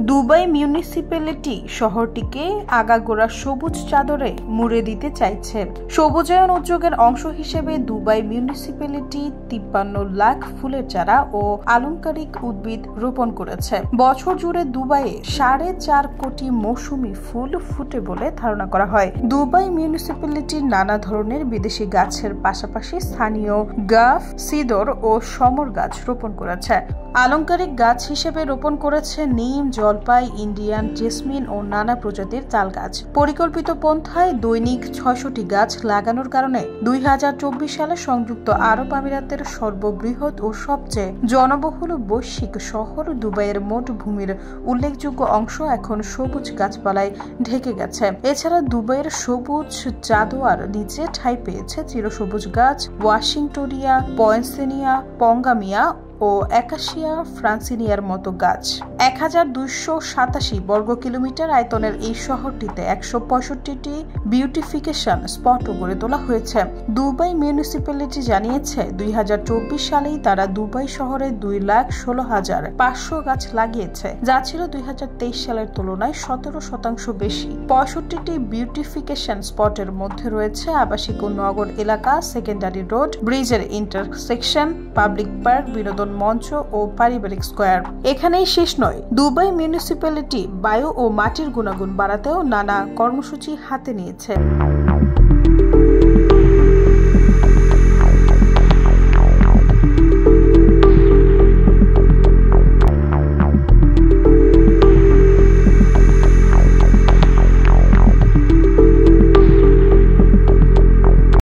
Dubai municipality শহরটিকে আগাগোড়া সবুজ চাদরে মুড়ে দিতে চাইছে। সবুজায়ন উদ্যোগের অংশ হিসেবে দুবাই মিউনিসিপ্যালিটি 53 লাখ ফুলের চারা ও আলংকারিক উদ্ভিদ রোপণ করেছে। বছর জুড়ে দুবাইয়ে 4.5 কোটি মৌসুমী ফুল ফুটে বলে ধারণা করা হয়। দুবাই মিউনিসিপ্যালিটি নানা ধরনের বিদেশি গাছের পাশাপাশি স্থানীয় গাফ, সিডর ও সমর গাছ রোপণ করেছে। আলংকারিক গাছ হিসেবে রোপণ করেছে নিম, জলপাই, ইন্ডিয়ান জেসমিন ও নানা প্রজাতির তাল গাছ। পরিকল্পিত পন্থায় দৈনিক 600টি গাছ লাগানোর কারণে 2024 সালে সংযুক্ত আরব আমিরাতের সর্ববৃহৎ ও সবচেয়ে জনবহুল বৈশ্বিক শহর দুবাইয়ের মোট ভূমির উল্লেখযোগ্য অংশ এখন সবুজ গাছপালায় ঢেকে গেছে। এছাড়া দুবাইয়ের সবুজ জাদোয়ার নিচে ঠাঁই পেয়েছে চিরসবুজ গাছ, ওয়াশিংটনিয়া, পয়েন্সেনিয়া, পঙ্গামিয়া ও একাশিয়া ফ্রান্সিনিয়ার মতো গাছ। 1287 বর্গ কিলোমিটার আয়তনের এই শহরটিতে 165টি বিউটিফিকেশন স্পটও গড়ে তোলা হয়েছে। দুবাই মিউনিসিপ্যালিটি জানিয়েছে 2024 সালেই তারা দুবাই শহরে 2,16,500 গাছ লাগিয়েছে, যা ছিল 2023 সালের তুলনায় 17% বেশি। 65টি বিউটিফিকেশন স্পটের মধ্যে রয়েছে আবাসিক ও নগর এলাকা, সেকেন্ডারি রোড, ব্রিজের ইন্টারসেকশন, পাবলিক পার্ক, বিনোদন মঞ্চ ও পারিবারিক স্কয়ার। এখানেই শেষ নয়, দুবাই মিউনিসিপ্যালিটি বায়ু ও মাটির গুণাগুণ বাড়াতেও নানা কর্মসূচি হাতে নিয়েছে।